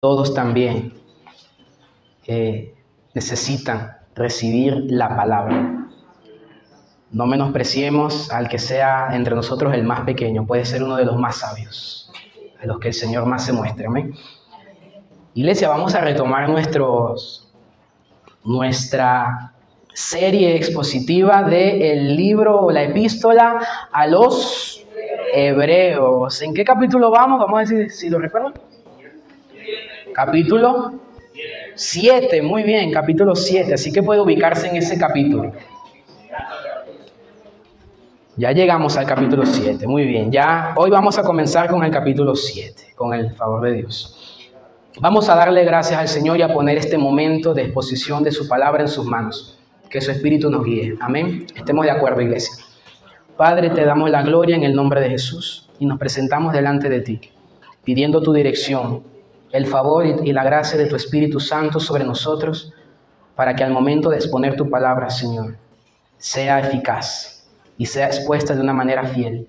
todos también necesitan recibir la palabra. No menospreciemos al que sea entre nosotros el más pequeño, puede ser uno de los más sabios, a los que el Señor más se muestre. Amén. Iglesia, vamos a retomar nuestra serie expositiva del libro o la epístola a los Hebreos. ¿En qué capítulo vamos? Vamos a decir si lo recuerdan. Capítulo 7, muy bien, capítulo 7, así que puede ubicarse en ese capítulo. Ya llegamos al capítulo 7, muy bien. Ya hoy vamos a comenzar con el capítulo 7, con el favor de Dios. Vamos a darle gracias al Señor y a poner este momento de exposición de su palabra en sus manos. Que su Espíritu nos guíe. Amén. Estemos de acuerdo, iglesia. Padre, te damos la gloria en el nombre de Jesús y nos presentamos delante de ti, pidiendo tu dirección, el favor y la gracia de tu Espíritu Santo sobre nosotros, para que al momento de exponer tu palabra, Señor, sea eficaz y sea expuesta de una manera fiel,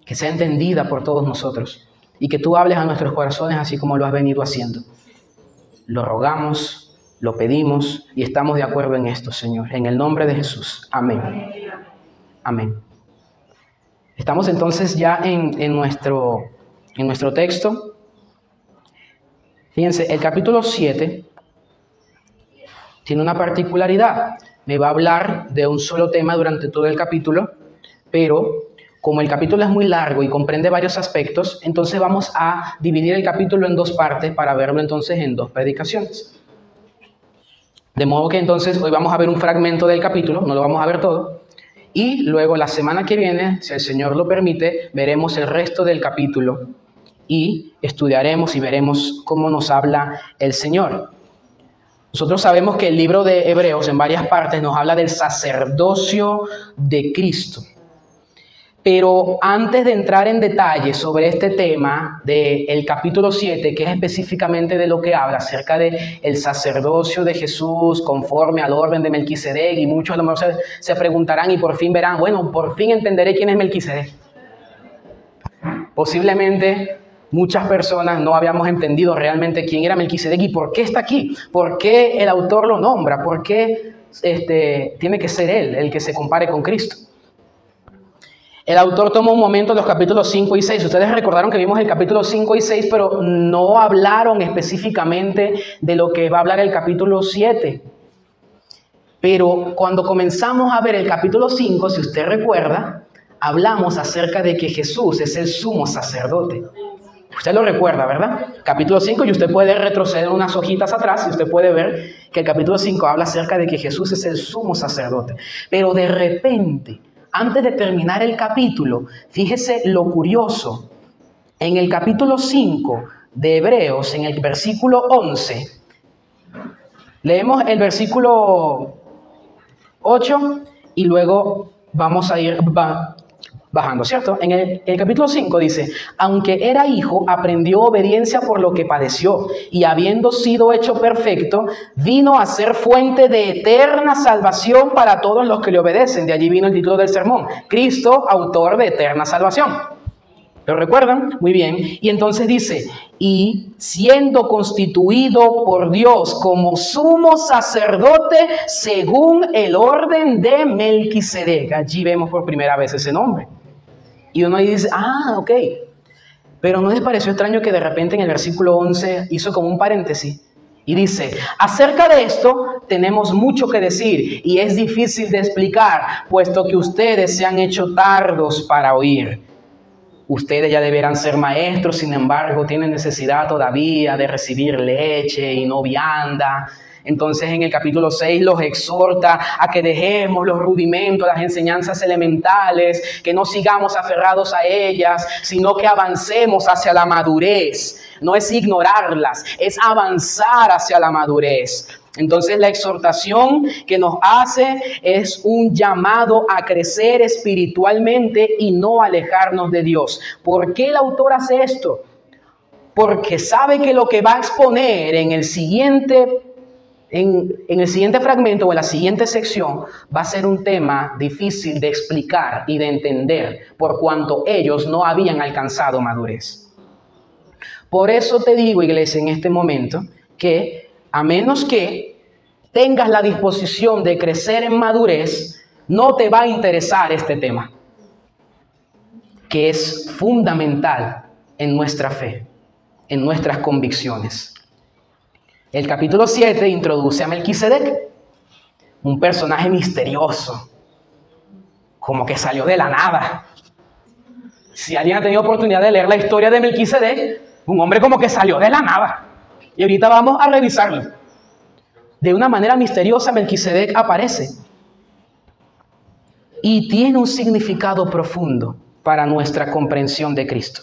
que sea entendida por todos nosotros y que tú hables a nuestros corazones así como lo has venido haciendo. Lo rogamos, lo pedimos y estamos de acuerdo en esto, Señor, en el nombre de Jesús. Amén. Amén. Estamos entonces ya en nuestro texto. Fíjense, el capítulo 7 tiene una particularidad. Me va a hablar de un solo tema durante todo el capítulo, pero como el capítulo es muy largo y comprende varios aspectos, entonces vamos a dividir el capítulo en dos partes para verlo entonces en dos predicaciones. De modo que entonces hoy vamos a ver un fragmento del capítulo, no lo vamos a ver todo, y luego la semana que viene, si el Señor lo permite, veremos el resto del capítulo y estudiaremos y veremos cómo nos habla el Señor. Nosotros sabemos que el libro de Hebreos en varias partes nos habla del sacerdocio de Cristo. Pero antes de entrar en detalle sobre este tema del capítulo 7, que es específicamente de lo que habla, acerca del sacerdocio de Jesús conforme al orden de Melquisedec, y muchos a lo mejor se preguntarán y por fin verán, bueno, por fin entenderé quién es Melquisedec. Posiblemente muchas personas no habíamos entendido realmente quién era Melquisedec y por qué está aquí, por qué el autor lo nombra, por qué tiene que ser él el que se compare con Cristo. El autor tomó un momento en los capítulos 5 y 6. Ustedes recordaron que vimos el capítulo 5 y 6, pero no hablaron específicamente de lo que va a hablar el capítulo 7. Pero cuando comenzamos a ver el capítulo 5, si usted recuerda, hablamos acerca de que Jesús es el sumo sacerdote. Usted lo recuerda, ¿verdad? Capítulo 5, y usted puede retroceder unas hojitas atrás y usted puede ver que el capítulo 5 habla acerca de que Jesús es el sumo sacerdote. Pero de repente, antes de terminar el capítulo, fíjese lo curioso. En el capítulo 5 de Hebreos, en el versículo 11, leemos el versículo 8 y luego vamos a ir bajando, ¿cierto? En el capítulo 5 dice, aunque era hijo, aprendió obediencia por lo que padeció, y habiendo sido hecho perfecto, vino a ser fuente de eterna salvación para todos los que le obedecen. De allí vino el título del sermón, Cristo, autor de eterna salvación. ¿Lo recuerdan? Muy bien. Y entonces dice, y siendo constituido por Dios como sumo sacerdote según el orden de Melquisedec. Allí vemos por primera vez ese nombre. Y uno ahí dice, ok. Pero ¿no les pareció extraño que de repente en el versículo 11 hizo como un paréntesis? Y dice, acerca de esto tenemos mucho que decir y es difícil de explicar, puesto que ustedes se han hecho tardos para oír. Ustedes ya deberán ser maestros, sin embargo, tienen necesidad todavía de recibir leche y no vianda. Entonces en el capítulo 6 los exhorta a que dejemos los rudimentos, las enseñanzas elementales, que no sigamos aferrados a ellas, sino que avancemos hacia la madurez. No es ignorarlas, es avanzar hacia la madurez. Entonces la exhortación que nos hace es un llamado a crecer espiritualmente y no alejarnos de Dios. ¿Por qué el autor hace esto? Porque sabe que lo que va a exponer en el siguiente fragmento o en la siguiente sección va a ser un tema difícil de explicar y de entender por cuanto ellos no habían alcanzado madurez. Por eso te digo, iglesia, en este momento, que a menos que tengas la disposición de crecer en madurez, no te va a interesar este tema, que es fundamental en nuestra fe, en nuestras convicciones. El capítulo 7 introduce a Melquisedec, un personaje misterioso, como que salió de la nada. Si alguien ha tenido oportunidad de leer la historia de Melquisedec, un hombre como que salió de la nada. Y ahorita vamos a revisarlo. De una manera misteriosa, Melquisedec aparece y tiene un significado profundo para nuestra comprensión de Cristo.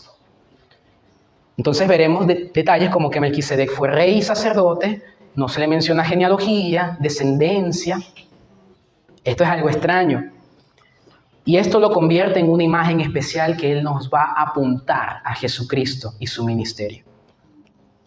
Entonces veremos detalles como que Melquisedec fue rey y sacerdote, no se le menciona genealogía, descendencia. Esto es algo extraño. Y esto lo convierte en una imagen especial que Él nos va a apuntar a Jesucristo y su ministerio.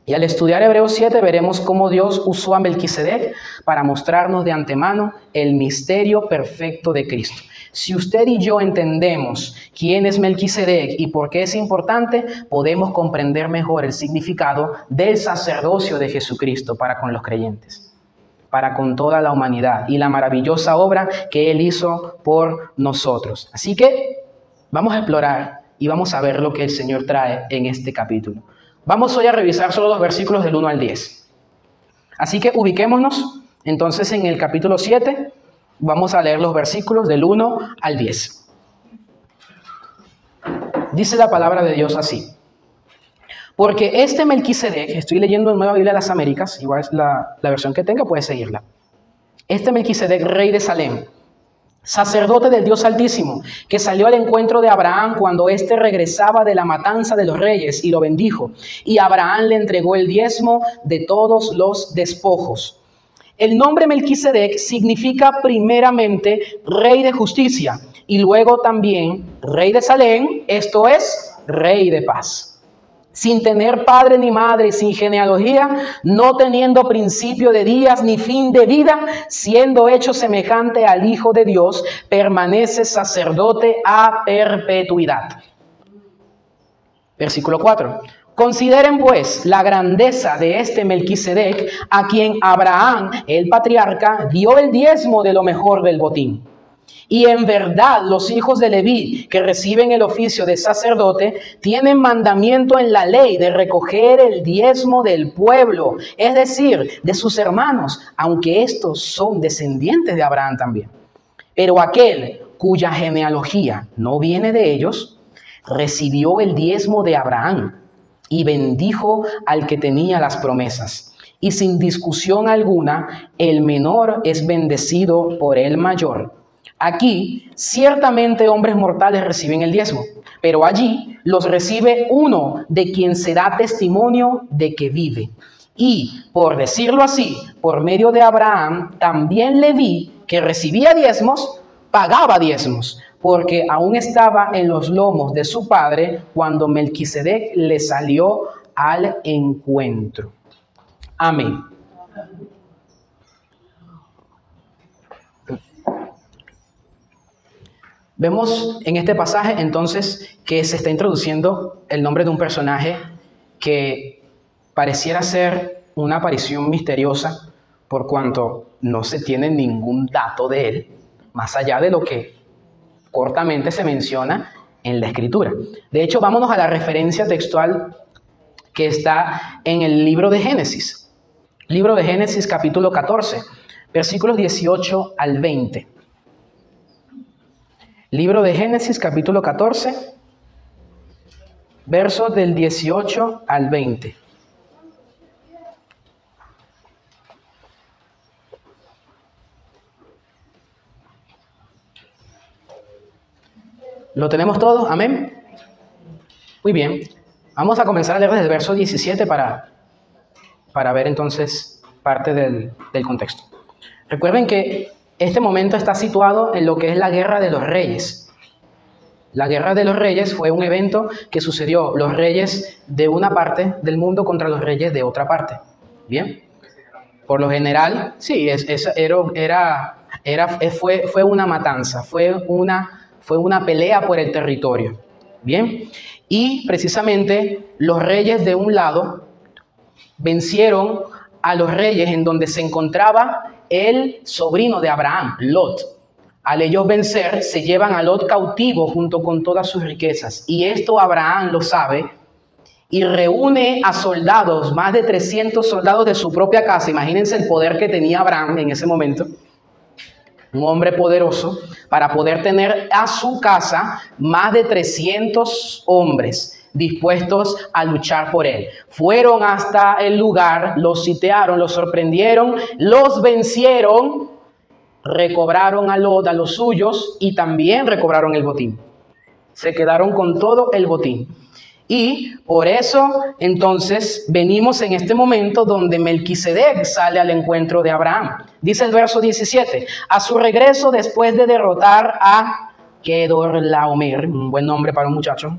Y al estudiar Hebreos 7 veremos cómo Dios usó a Melquisedec para mostrarnos de antemano el misterio perfecto de Cristo. Si usted y yo entendemos quién es Melquisedec y por qué es importante, podemos comprender mejor el significado del sacerdocio de Jesucristo para con los creyentes, para con toda la humanidad y la maravillosa obra que Él hizo por nosotros. Así que vamos a explorar y vamos a ver lo que el Señor trae en este capítulo. Vamos hoy a revisar solo los versículos del 1 al 10. Así que ubiquémonos entonces en el capítulo 7. Vamos a leer los versículos del 1 al 10. Dice la palabra de Dios así. Porque este Melquisedec, estoy leyendo en Nueva Biblia de las Américas, igual es la versión que tenga, puede seguirla. Este Melquisedec, rey de Salem, sacerdote del Dios Altísimo, que salió al encuentro de Abraham cuando éste regresaba de la matanza de los reyes y lo bendijo. Y Abraham le entregó el diezmo de todos los despojos. El nombre Melquisedec significa primeramente rey de justicia y luego también rey de Salem, esto es, rey de paz. Sin tener padre ni madre, sin genealogía, no teniendo principio de días ni fin de vida, siendo hecho semejante al Hijo de Dios, permanece sacerdote a perpetuidad. Versículo 4. Consideren pues la grandeza de este Melquisedec, a quien Abraham, el patriarca, dio el diezmo de lo mejor del botín. Y en verdad los hijos de Leví, que reciben el oficio de sacerdote, tienen mandamiento en la ley de recoger el diezmo del pueblo, es decir, de sus hermanos, aunque estos son descendientes de Abraham también. Pero aquel cuya genealogía no viene de ellos, recibió el diezmo de Abraham y bendijo al que tenía las promesas. Y sin discusión alguna, el menor es bendecido por el mayor. Aquí, ciertamente hombres mortales reciben el diezmo, pero allí los recibe uno de quien se da testimonio de que vive. Y, por decirlo así, por medio de Abraham, también Leví, que recibía diezmos, pagaba diezmos, porque aún estaba en los lomos de su padre cuando Melquisedec le salió al encuentro. Amén. Vemos en este pasaje entonces que se está introduciendo el nombre de un personaje que pareciera ser una aparición misteriosa por cuanto no se tiene ningún dato de él, más allá de lo que cortamente se menciona en la Escritura. De hecho, vámonos a la referencia textual que está en el libro de Génesis. Libro de Génesis capítulo 14, versículos 18 al 20. Libro de Génesis, capítulo 14, versos del 18 al 20. ¿Lo tenemos todo? ¿Amén? Muy bien. Vamos a comenzar a leer desde el verso 17 para ver entonces parte del contexto. Recuerden que este momento está situado en lo que es la Guerra de los Reyes. La Guerra de los Reyes fue un evento que sucedió los reyes de una parte del mundo contra los reyes de otra parte. ¿Bien? Por lo general, sí, fue una matanza, fue una pelea por el territorio. Bien, y precisamente los reyes de un lado vencieron a los reyes en donde se encontraba el sobrino de Abraham, Lot. Al ellos vencer, se llevan a Lot cautivo junto con todas sus riquezas. Y esto Abraham lo sabe y reúne a soldados, más de 300 soldados de su propia casa. Imagínense el poder que tenía Abraham en ese momento. Un hombre poderoso, para poder tener a su casa más de 300 hombres dispuestos a luchar por él. Fueron hasta el lugar, los sitiaron, los sorprendieron, los vencieron, recobraron a Lot, a los suyos, y también recobraron el botín. Se quedaron con todo el botín. Y por eso, entonces, venimos en este momento donde Melquisedec sale al encuentro de Abraham. Dice el verso 17, a su regreso después de derrotar a Kedorlaomer, un buen nombre para un muchacho,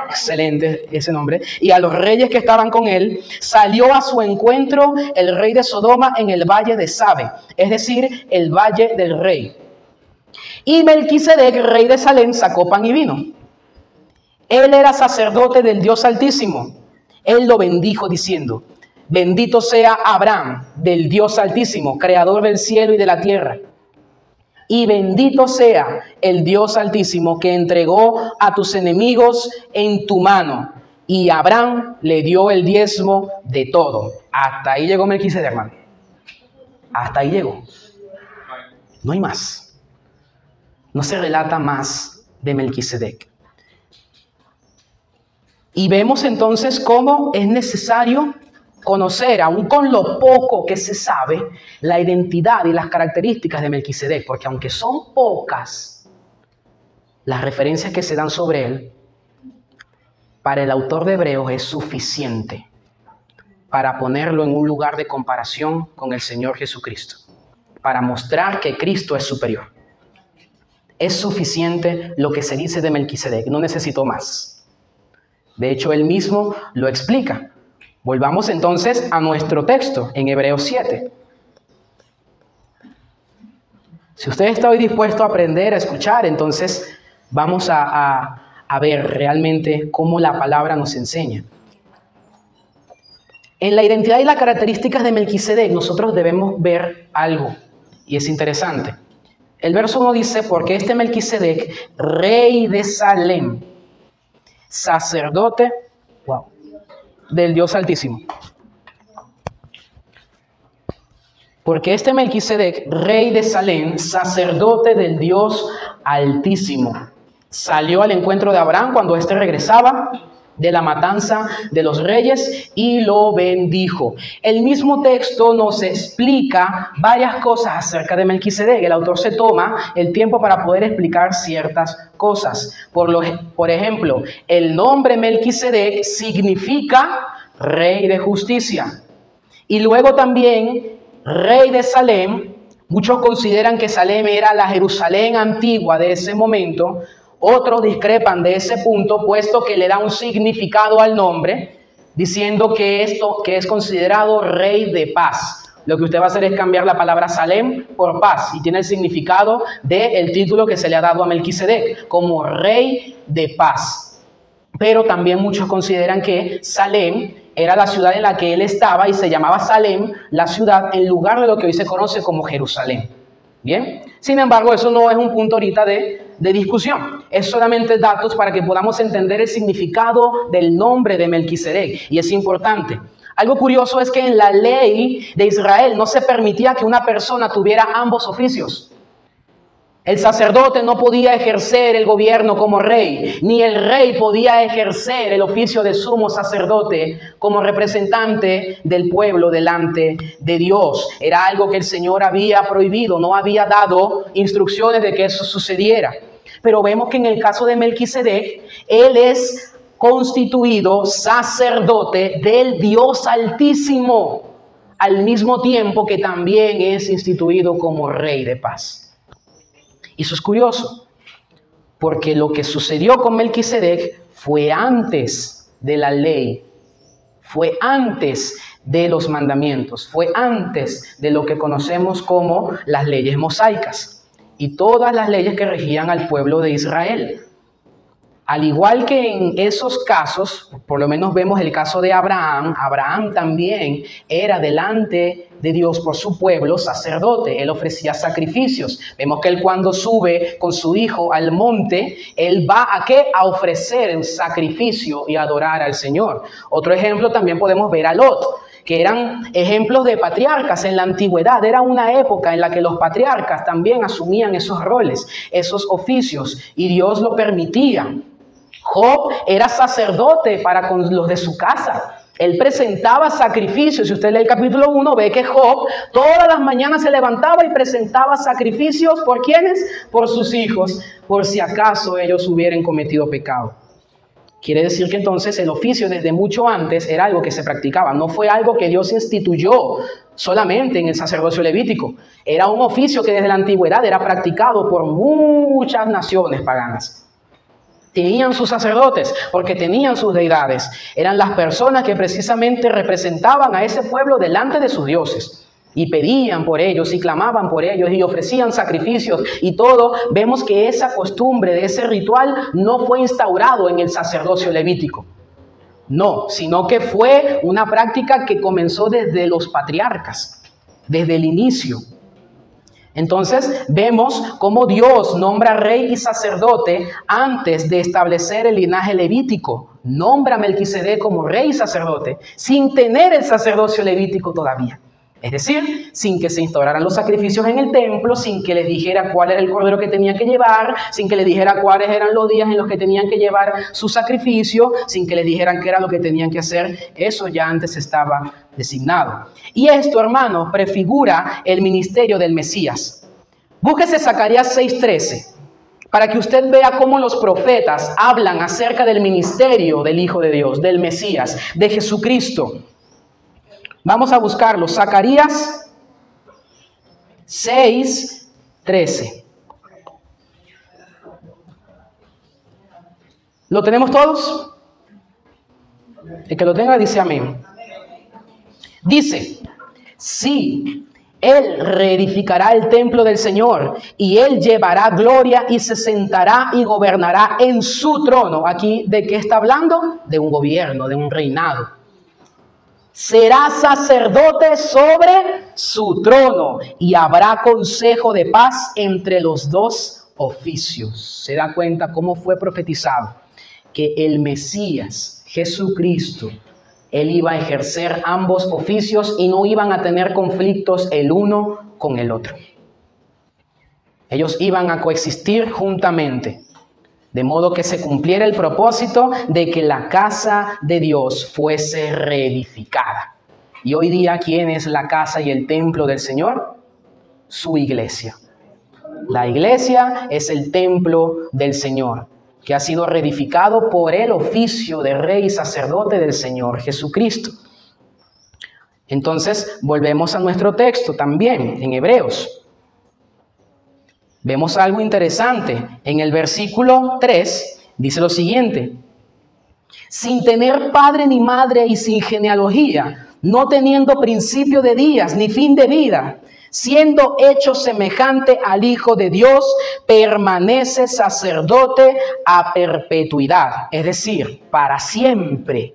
excelente ese nombre, y a los reyes que estaban con él, salió a su encuentro el rey de Sodoma en el valle de Sabe, es decir, el valle del rey. Y Melquisedec, rey de Salem, sacó pan y vino. Él era sacerdote del Dios Altísimo. Él lo bendijo diciendo, bendito sea Abraham del Dios Altísimo, creador del cielo y de la tierra. Y bendito sea el Dios Altísimo que entregó a tus enemigos en tu mano. Y Abraham le dio el diezmo de todo. Hasta ahí llegó Melquisedec, hermano. Hasta ahí llegó. No hay más. No se relata más de Melquisedec. Y vemos entonces cómo es necesario conocer, aún con lo poco que se sabe, la identidad y las características de Melquisedec, porque aunque son pocas las referencias que se dan sobre él, para el autor de Hebreos es suficiente para ponerlo en un lugar de comparación con el Señor Jesucristo, para mostrar que Cristo es superior. Es suficiente lo que se dice de Melquisedec, no necesito más. De hecho, él mismo lo explica. Volvamos entonces a nuestro texto en Hebreos 7. Si usted está hoy dispuesto a aprender, a escuchar, entonces vamos a ver realmente cómo la palabra nos enseña. En la identidad y las características de Melquisedec, nosotros debemos ver algo, y es interesante. El verso 1 dice, porque este Melquisedec, rey de Salem, sacerdote del Dios Altísimo. Porque este Melquisedec, rey de Salem, sacerdote del Dios Altísimo, salió al encuentro de Abraham cuando éste regresaba de la matanza de los reyes y lo bendijo. El mismo texto nos explica varias cosas acerca de Melquisedec. El autor se toma el tiempo para poder explicar ciertas cosas. Por ejemplo, el nombre Melquisedec significa rey de justicia. Y luego también rey de Salem. Muchos consideran que Salem era la Jerusalén antigua de ese momento. Otros discrepan de ese punto, puesto que le da un significado al nombre, diciendo que esto que es considerado rey de paz. Lo que usted va a hacer es cambiar la palabra Salem por paz, y tiene el significado del título que se le ha dado a Melquisedec, como rey de paz. Pero también muchos consideran que Salem era la ciudad en la que él estaba, y se llamaba Salem, la ciudad, en lugar de lo que hoy se conoce como Jerusalén. Bien, sin embargo, eso no es un punto ahorita de discusión. Es solamente datos para que podamos entender el significado del nombre de Melquisedec, y es importante. Algo curioso es que en la ley de Israel no se permitía que una persona tuviera ambos oficios. El sacerdote no podía ejercer el gobierno como rey, ni el rey podía ejercer el oficio de sumo sacerdote como representante del pueblo delante de Dios. Era algo que el Señor había prohibido, no había dado instrucciones de que eso sucediera. Pero vemos que en el caso de Melquisedec, él es constituido sacerdote del Dios Altísimo, al mismo tiempo que también es instituido como rey de paz. Y eso es curioso, porque lo que sucedió con Melquisedec fue antes de la ley, fue antes de los mandamientos, fue antes de lo que conocemos como las leyes mosaicas y todas las leyes que regían al pueblo de Israel. Al igual que en esos casos, por lo menos vemos el caso de Abraham, Abraham también era delante de Dios por su pueblo sacerdote, él ofrecía sacrificios. Vemos que él cuando sube con su hijo al monte, él va ¿a qué? A ofrecer el sacrificio y adorar al Señor. Otro ejemplo también podemos ver a Lot, que eran ejemplos de patriarcas en la antigüedad. Era una época en la que los patriarcas también asumían esos roles, esos oficios, y Dios lo permitía. Job era sacerdote para con los de su casa. Él presentaba sacrificios. Si usted lee el capítulo 1, ve que Job todas las mañanas se levantaba y presentaba sacrificios. ¿Por quiénes? Por sus hijos, por si acaso ellos hubieran cometido pecado. Quiere decir que entonces el oficio desde mucho antes era algo que se practicaba. No fue algo que Dios instituyó solamente en el sacerdocio levítico. Era un oficio que desde la antigüedad era practicado por muchas naciones paganas. Tenían sus sacerdotes porque tenían sus deidades. Eran las personas que precisamente representaban a ese pueblo delante de sus dioses. Y pedían por ellos y clamaban por ellos y ofrecían sacrificios y todo. Vemos que esa costumbre de ese ritual no fue instaurado en el sacerdocio levítico. No, sino que fue una práctica que comenzó desde los patriarcas, desde el inicio. Entonces vemos cómo Dios nombra rey y sacerdote antes de establecer el linaje levítico. Nombra a Melquisedec como rey y sacerdote sin tener el sacerdocio levítico todavía. Es decir, sin que se instauraran los sacrificios en el templo, sin que les dijera cuál era el cordero que tenían que llevar, sin que les dijera cuáles eran los días en los que tenían que llevar su sacrificio, sin que les dijeran qué era lo que tenían que hacer. Eso ya antes estaba designado. Y esto, hermano, prefigura el ministerio del Mesías. Búsquese Zacarías 6:13 para que usted vea cómo los profetas hablan acerca del ministerio del Hijo de Dios, del Mesías, de Jesucristo. Vamos a buscarlo. Zacarías 6:13. ¿Lo tenemos todos? El que lo tenga dice amén. Dice, sí, Él reedificará el templo del Señor y Él llevará gloria y se sentará y gobernará en su trono. Aquí, ¿de qué está hablando? De un gobierno, de un reinado. Será sacerdote sobre su trono y habrá consejo de paz entre los dos oficios. ¿Se da cuenta cómo fue profetizado? Que el Mesías, Jesucristo, Él iba a ejercer ambos oficios y no iban a tener conflictos el uno con el otro. Ellos iban a coexistir juntamente. De modo que se cumpliera el propósito de que la casa de Dios fuese reedificada. Y hoy día, ¿quién es la casa y el templo del Señor? Su iglesia. La iglesia es el templo del Señor, que ha sido reedificado por el oficio de rey y sacerdote del Señor Jesucristo. Entonces, volvemos a nuestro texto también, en Hebreos. Vemos algo interesante. En el versículo 3 dice lo siguiente: sin tener padre ni madre y sin genealogía, no teniendo principio de días ni fin de vida, siendo hecho semejante al Hijo de Dios, permanece sacerdote a perpetuidad, es decir, para siempre.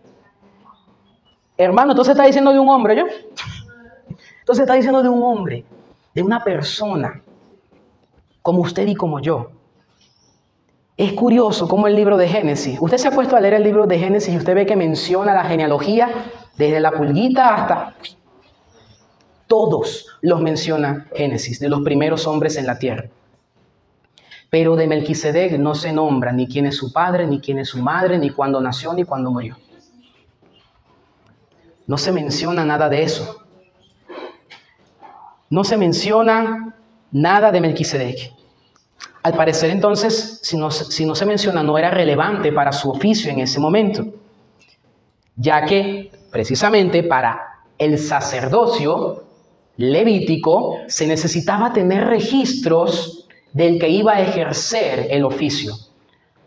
Hermano, entonces está diciendo de un hombre, ¿yo? Entonces está diciendo de un hombre, de una persona, como usted y como yo. Es curioso cómo el libro de Génesis, usted se ha puesto a leer el libro de Génesis y usted ve que menciona la genealogía desde la pulguita hasta... Todos los menciona Génesis, de los primeros hombres en la tierra. Pero de Melquisedec no se nombra ni quién es su padre, ni quién es su madre, ni cuándo nació, ni cuándo murió. No se menciona nada de eso. No se menciona nada de Melquisedec. Al parecer, entonces, si no se menciona, no era relevante para su oficio en ese momento, ya que precisamente para el sacerdocio levítico se necesitaba tener registros del que iba a ejercer el oficio.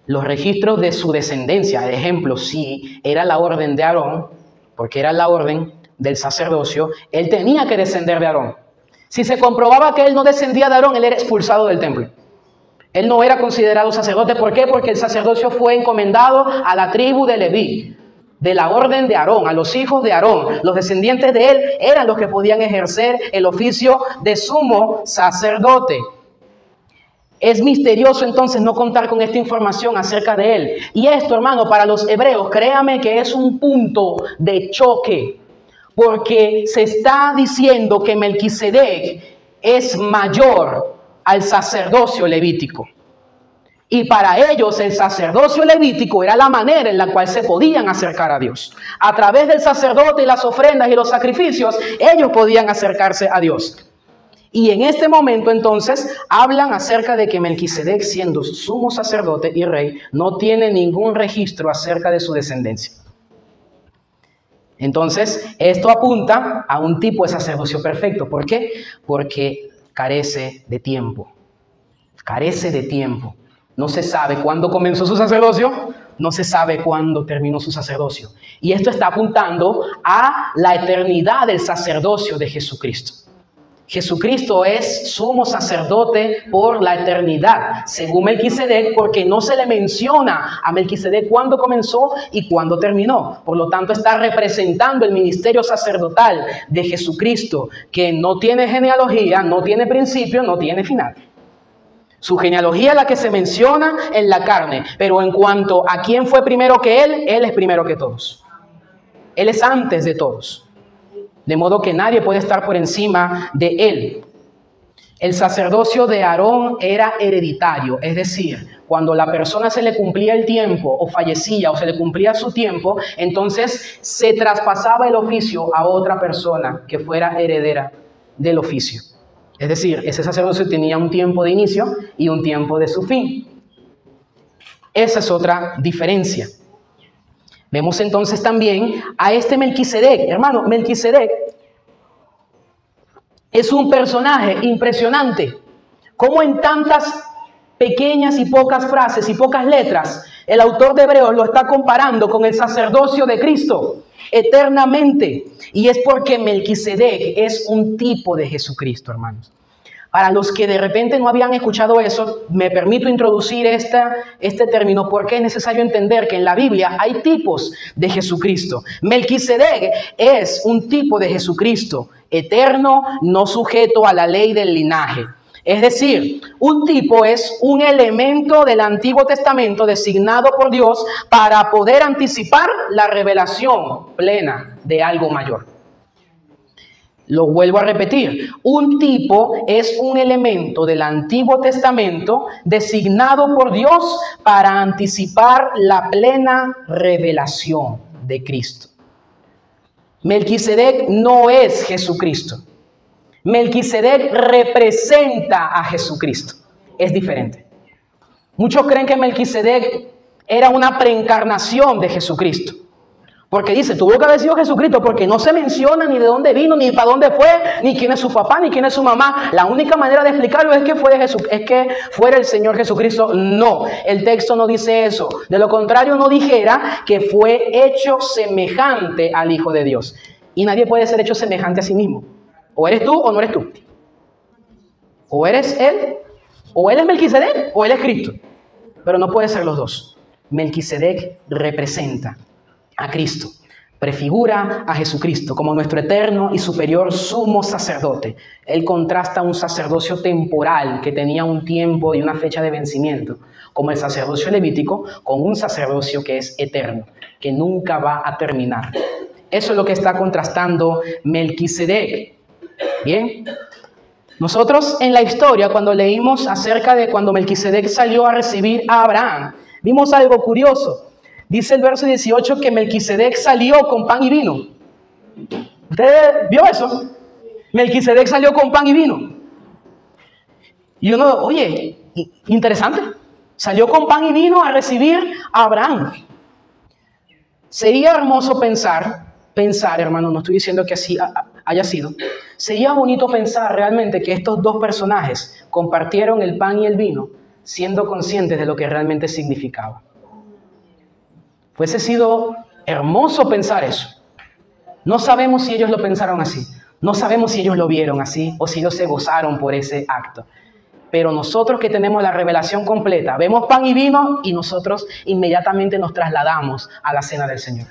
Los registros de su descendencia, por ejemplo, si era la orden de Aarón, porque era la orden del sacerdocio, él tenía que descender de Aarón. Si se comprobaba que él no descendía de Aarón, él era expulsado del templo. Él no era considerado sacerdote. ¿Por qué? Porque el sacerdocio fue encomendado a la tribu de Leví, de la orden de Aarón, a los hijos de Aarón. Los descendientes de él eran los que podían ejercer el oficio de sumo sacerdote. Es misterioso entonces no contar con esta información acerca de él. Y esto, hermano, para los hebreos, créame que es un punto de choque, porque se está diciendo que Melquisedec es mayor al sacerdocio levítico. Y para ellos el sacerdocio levítico era la manera en la cual se podían acercar a Dios. A través del sacerdote y las ofrendas y los sacrificios, ellos podían acercarse a Dios. Y en este momento entonces hablan acerca de que Melquisedec, siendo sumo sacerdote y rey, no tiene ningún registro acerca de su descendencia. Entonces esto apunta a un tipo de sacerdocio perfecto. ¿Por qué? Porque carece de tiempo. Carece de tiempo. No se sabe cuándo comenzó su sacerdocio, no se sabe cuándo terminó su sacerdocio. Y esto está apuntando a la eternidad del sacerdocio de Jesucristo. Jesucristo es sumo sacerdote por la eternidad, según Melquisedec, porque no se le menciona a Melquisedec cuándo comenzó y cuándo terminó. Por lo tanto, está representando el ministerio sacerdotal de Jesucristo, que no tiene genealogía, no tiene principio, no tiene final. Su genealogía es la que se menciona en la carne, pero en cuanto a quién fue primero que él es primero que todos. Él es antes de todos. De modo que nadie puede estar por encima de él. El sacerdocio de Aarón era hereditario, es decir, cuando la persona se le cumplía el tiempo o fallecía o se le cumplía su tiempo, entonces se traspasaba el oficio a otra persona que fuera heredera del oficio. Es decir, ese sacerdocio tenía un tiempo de inicio y un tiempo de su fin. Esa es otra diferencia. Vemos entonces también a este Melquisedec. Hermano, Melquisedec es un personaje impresionante. Como en tantas pequeñas y pocas frases y pocas letras, el autor de Hebreos lo está comparando con el sacerdocio de Cristo eternamente. Y es porque Melquisedec es un tipo de Jesucristo, hermanos. Para los que de repente no habían escuchado eso, me permito introducir este término porque es necesario entender que en la Biblia hay tipos de Jesucristo. Melquisedec es un tipo de Jesucristo eterno, no sujeto a la ley del linaje. Es decir, un tipo es un elemento del Antiguo Testamento designado por Dios para poder anticipar la revelación plena de algo mayor. Lo vuelvo a repetir, un tipo es un elemento del Antiguo Testamento designado por Dios para anticipar la plena revelación de Cristo. Melquisedec no es Jesucristo. Melquisedec representa a Jesucristo. Es diferente. Muchos creen que Melquisedec era una preencarnación de Jesucristo. Porque dice, tuvo que haber sido Jesucristo, porque no se menciona ni de dónde vino, ni para dónde fue, ni quién es su papá, ni quién es su mamá. La única manera de explicarlo es que fuera el Señor Jesucristo. No, el texto no dice eso. De lo contrario, no dijera que fue hecho semejante al Hijo de Dios. Y nadie puede ser hecho semejante a sí mismo. O eres tú o no eres tú. O eres él, o él es Melquisedec, o él es Cristo. Pero no puede ser los dos. Melquisedec representa a Cristo, prefigura a Jesucristo como nuestro eterno y superior sumo sacerdote. Él contrasta un sacerdocio temporal que tenía un tiempo y una fecha de vencimiento, como el sacerdocio levítico, con un sacerdocio que es eterno, que nunca va a terminar. Eso es lo que está contrastando Melquisedec. Bien, nosotros en la historia, cuando leímos acerca de cuando Melquisedec salió a recibir a Abraham, vimos algo curioso. Dice el verso 18 que Melquisedec salió con pan y vino. ¿Usted vio eso? Melquisedec salió con pan y vino. Y uno, oye, interesante. Salió con pan y vino a recibir a Abraham. Sería hermoso pensar, hermano, no estoy diciendo que así haya sido. Sería bonito pensar realmente que estos dos personajes compartieron el pan y el vino, siendo conscientes de lo que realmente significaba. Fuese sido hermoso pensar eso. No sabemos si ellos lo pensaron así. No sabemos si ellos lo vieron así o si ellos se gozaron por ese acto. Pero nosotros que tenemos la revelación completa, vemos pan y vino y nosotros inmediatamente nos trasladamos a la cena del Señor.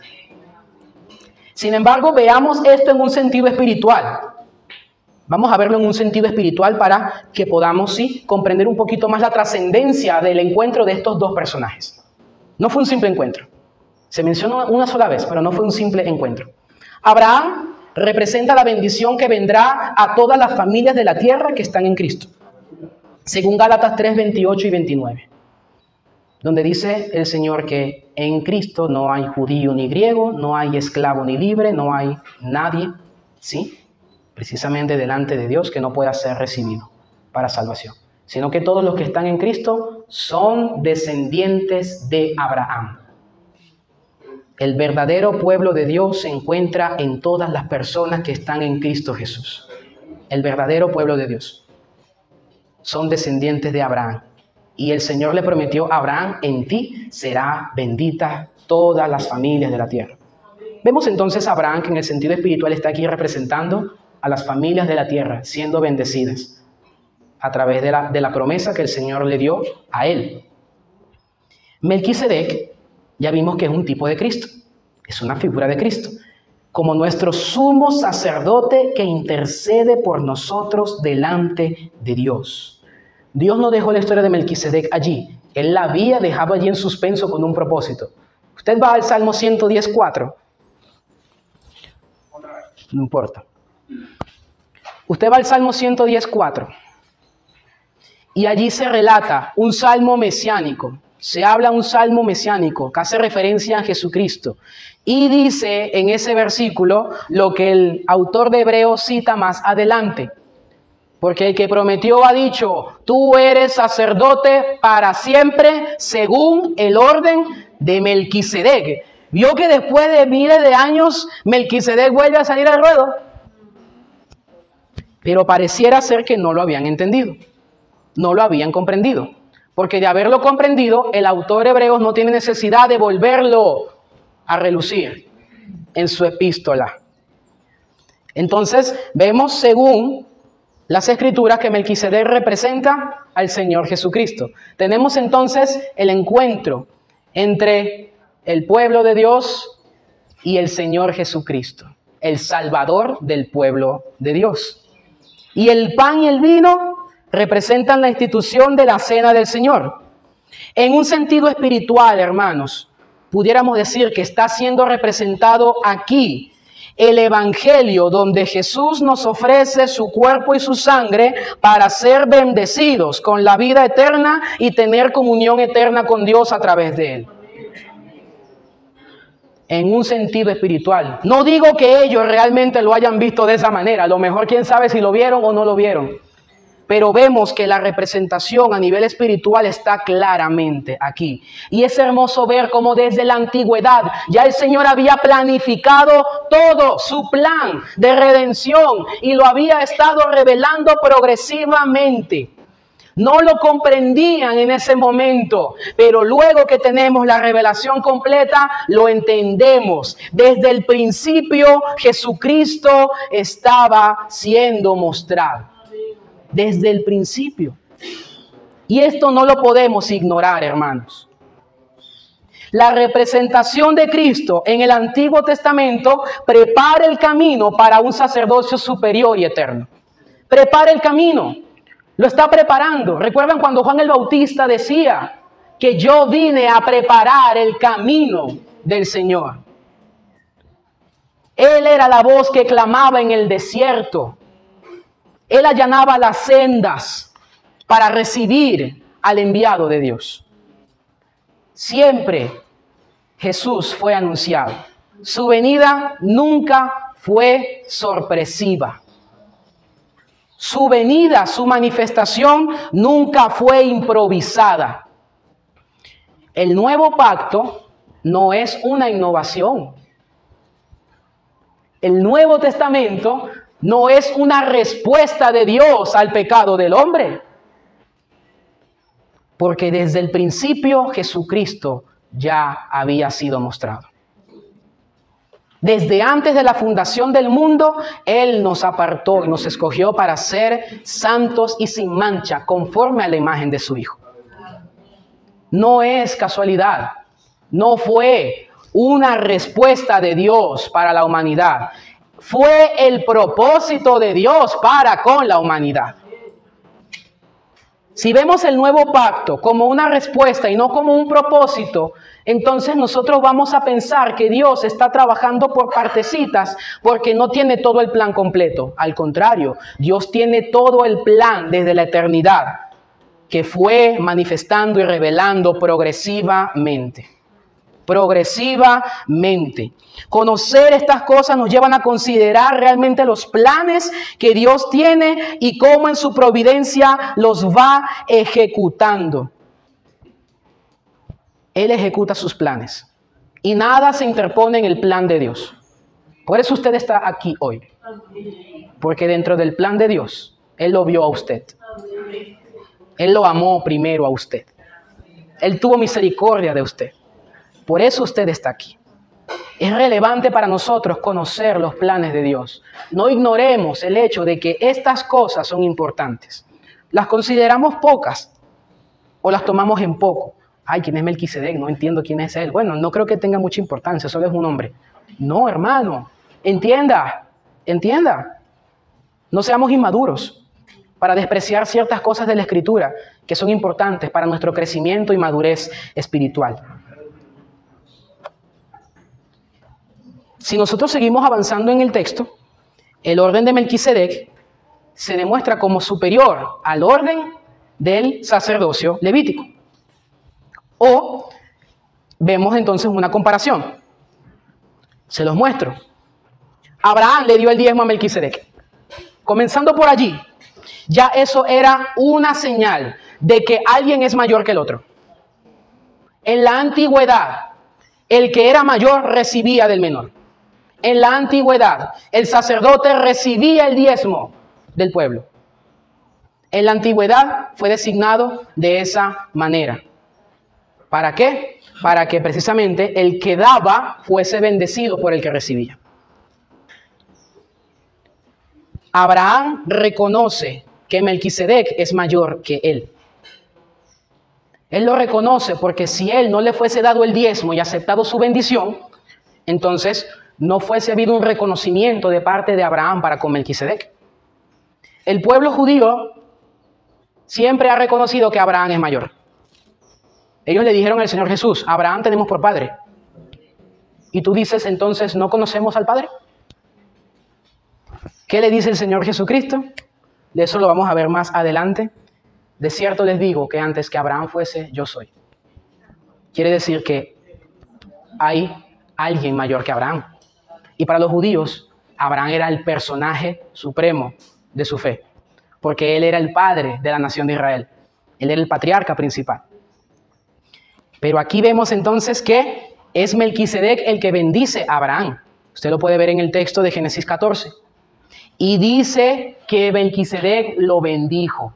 Sin embargo, veamos esto en un sentido espiritual. Vamos a verlo en un sentido espiritual para que podamos, sí, comprender un poquito más la trascendencia del encuentro de estos dos personajes. No fue un simple encuentro. Se mencionó una sola vez, pero no fue un simple encuentro. Abraham representa la bendición que vendrá a todas las familias de la tierra que están en Cristo. Según Gálatas 3, 28 y 29. Donde dice el Señor que en Cristo no hay judío ni griego, no hay esclavo ni libre, no hay nadie, ¿sí? Precisamente delante de Dios que no pueda ser recibido para salvación, sino que todos los que están en Cristo son descendientes de Abraham. El verdadero pueblo de Dios se encuentra en todas las personas que están en Cristo Jesús. El verdadero pueblo de Dios son descendientes de Abraham. Y el Señor le prometió a Abraham: en ti será bendita todas las familias de la tierra. Vemos entonces a Abraham que en el sentido espiritual está aquí representando a las familias de la tierra siendo bendecidas a través de la promesa que el Señor le dio a él. Melquisedec, ya vimos que es un tipo de Cristo, es una figura de Cristo, como nuestro sumo sacerdote que intercede por nosotros delante de Dios. Dios no dejó la historia de Melquisedec allí, Él la había dejado allí en suspenso con un propósito. Usted va al Salmo 110:4. No importa. Usted va al Salmo 110:4 y allí se relata un salmo mesiánico. Se habla un salmo mesiánico que hace referencia a Jesucristo. Y dice en ese versículo lo que el autor de Hebreos cita más adelante. Porque el que prometió ha dicho: tú eres sacerdote para siempre según el orden de Melquisedec. ¿Vio que después de miles de años Melquisedec vuelve a salir al ruedo? Pero pareciera ser que no lo habían entendido, no lo habían comprendido. Porque de haberlo comprendido, el autor de Hebreos no tiene necesidad de volverlo a relucir en su epístola. Entonces, vemos según las Escrituras que Melquisedec representa al Señor Jesucristo. Tenemos entonces el encuentro entre el pueblo de Dios y el Señor Jesucristo, el Salvador del pueblo de Dios. Y el pan y el vino representan la institución de la cena del Señor. En un sentido espiritual, hermanos, pudiéramos decir que está siendo representado aquí el Evangelio, donde Jesús nos ofrece su cuerpo y su sangre para ser bendecidos con la vida eterna y tener comunión eterna con Dios a través de Él. En un sentido espiritual. No digo que ellos realmente lo hayan visto de esa manera. A lo mejor quién sabe si lo vieron o no lo vieron. Pero vemos que la representación a nivel espiritual está claramente aquí. Y es hermoso ver cómo desde la antigüedad ya el Señor había planificado todo su plan de redención y lo había estado revelando progresivamente. No lo comprendían en ese momento, pero luego que tenemos la revelación completa, lo entendemos. Desde el principio, Jesucristo estaba siendo mostrado. Desde el principio. Y esto no lo podemos ignorar, hermanos. La representación de Cristo en el Antiguo Testamento prepara el camino para un sacerdocio superior y eterno. Prepara el camino. Lo está preparando. ¿Recuerdan cuando Juan el Bautista decía que yo vine a preparar el camino del Señor? Él era la voz que clamaba en el desierto. Él allanaba las sendas para recibir al enviado de Dios. Siempre Jesús fue anunciado. Su venida nunca fue sorpresiva. Su venida, su manifestación nunca fue improvisada. El nuevo pacto no es una innovación. El Nuevo Testamento no es una respuesta de Dios al pecado del hombre. Porque desde el principio Jesucristo ya había sido mostrado. Desde antes de la fundación del mundo, Él nos apartó y nos escogió para ser santos y sin mancha, conforme a la imagen de su Hijo. No es casualidad, no fue una respuesta de Dios para la humanidad. Fue el propósito de Dios para con la humanidad. Si vemos el nuevo pacto como una respuesta y no como un propósito, entonces nosotros vamos a pensar que Dios está trabajando por partecitas porque no tiene todo el plan completo. Al contrario, Dios tiene todo el plan desde la eternidad, que fue manifestando y revelando progresivamente. Progresivamente. Conocer estas cosas nos llevan a considerar realmente los planes que Dios tiene y cómo en su providencia los va ejecutando. Él ejecuta sus planes y nada se interpone en el plan de Dios. Por eso usted está aquí hoy. Porque dentro del plan de Dios, Él lo vio a usted. Él lo amó primero a usted. Él tuvo misericordia de usted. Por eso usted está aquí. Es relevante para nosotros conocer los planes de Dios. No ignoremos el hecho de que estas cosas son importantes. Las consideramos pocas o las tomamos en poco. Ay, ¿quién es Melquisedec? No entiendo quién es él. Bueno, no creo que tenga mucha importancia, solo es un hombre. No, hermano, entienda. No seamos inmaduros para despreciar ciertas cosas de la Escritura que son importantes para nuestro crecimiento y madurez espiritual. Si nosotros seguimos avanzando en el texto, el orden de Melquisedec se demuestra como superior al orden del sacerdocio levítico. O vemos entonces una comparación. Se los muestro. Abraham le dio el diezmo a Melquisedec. Comenzando por allí, ya eso era una señal de que alguien es mayor que el otro. En la antigüedad, el que era mayor recibía del menor. En la antigüedad, el sacerdote recibía el diezmo del pueblo. En la antigüedad fue designado de esa manera. ¿Para qué? Para que precisamente el que daba fuese bendecido por el que recibía. Abraham reconoce que Melquisedec es mayor que él. Él lo reconoce porque si él no le fuese dado el diezmo y aceptado su bendición, entonces no fuese habido un reconocimiento de parte de Abraham para con Melquisedec. El pueblo judío siempre ha reconocido que Abraham es mayor. Ellos le dijeron al Señor Jesús, Abraham tenemos por padre. Y tú dices, entonces, ¿no conocemos al Padre? ¿Qué le dice el Señor Jesucristo? De eso lo vamos a ver más adelante. De cierto les digo que antes que Abraham fuese, yo soy. Quiere decir que hay alguien mayor que Abraham. Y para los judíos, Abraham era el personaje supremo de su fe, porque él era el padre de la nación de Israel. Él era el patriarca principal. Pero aquí vemos entonces que es Melquisedec el que bendice a Abraham. Usted lo puede ver en el texto de Génesis 14. Y dice que Melquisedec lo bendijo.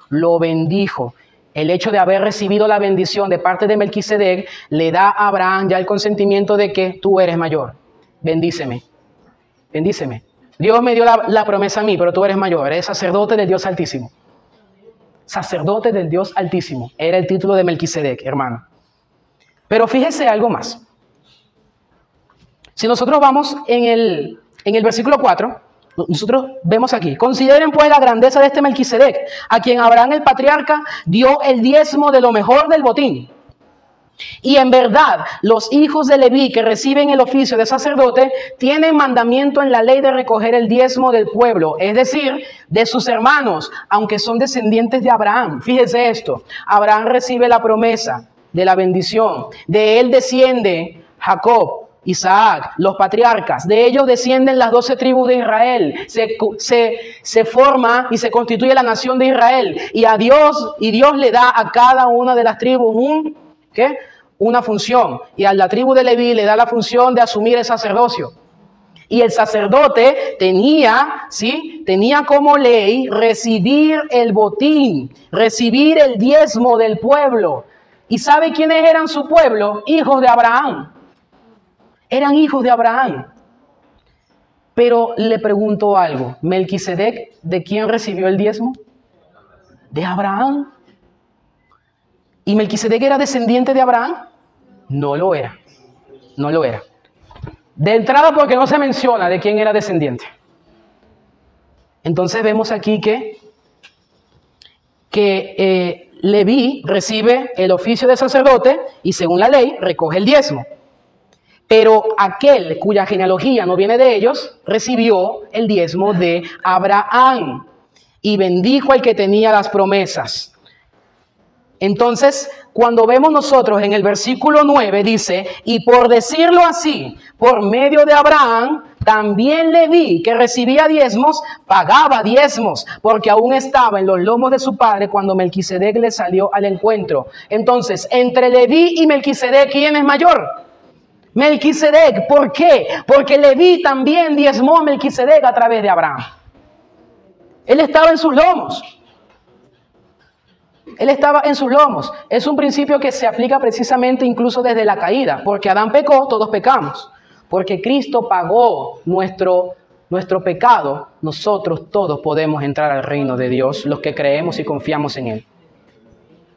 Lo bendijo. El hecho de haber recibido la bendición de parte de Melquisedec le da a Abraham ya el consentimiento de que tú eres mayor. Bendíceme. Bendíceme. Dios me dio la promesa a mí, pero tú eres mayor. Eres sacerdote del Dios Altísimo. Sacerdote del Dios Altísimo. Era el título de Melquisedec, hermano. Pero fíjese algo más. Si nosotros vamos en el versículo 4, nosotros vemos aquí, consideren pues la grandeza de este Melquisedec, a quien Abraham el patriarca dio el diezmo de lo mejor del botín. Y en verdad, los hijos de Leví que reciben el oficio de sacerdote tienen mandamiento en la ley de recoger el diezmo del pueblo, es decir, de sus hermanos, aunque son descendientes de Abraham. Fíjese esto, Abraham recibe la promesa de la bendición, de él desciende Jacob, Isaac, los patriarcas, de ellos descienden las 12 tribus de Israel, se forma y se constituye la nación de Israel, y Dios le da a cada una de las tribus una función, y a la tribu de Leví le da la función de asumir el sacerdocio. Y el sacerdote tenía como ley recibir el botín, recibir el diezmo del pueblo. ¿Y sabe quiénes eran su pueblo? Hijos de Abraham. Eran hijos de Abraham. Pero le pregunto algo, ¿Melquisedec de quién recibió el diezmo? De Abraham. ¿Y Melquisedec era descendiente de Abraham? No lo era, no lo era. De entrada porque no se menciona de quién era descendiente. Entonces vemos aquí que Leví recibe el oficio de sacerdote y según la ley recoge el diezmo. Pero aquel cuya genealogía no viene de ellos recibió el diezmo de Abraham y bendijo al que tenía las promesas. Entonces, cuando vemos nosotros en el versículo 9 dice, y por decirlo así, por medio de Abraham, también Leví, que recibía diezmos, pagaba diezmos, porque aún estaba en los lomos de su padre cuando Melquisedec le salió al encuentro. Entonces, entre Leví y Melquisedec, ¿quién es mayor? Melquisedec. ¿Por qué? Porque Leví también diezmó a Melquisedec a través de Abraham. Él estaba en sus lomos. Él estaba en sus lomos. Es un principio que se aplica precisamente incluso desde la caída. Porque Adán pecó, todos pecamos. Porque Cristo pagó nuestro pecado. Nosotros todos podemos entrar al reino de Dios, los que creemos y confiamos en Él.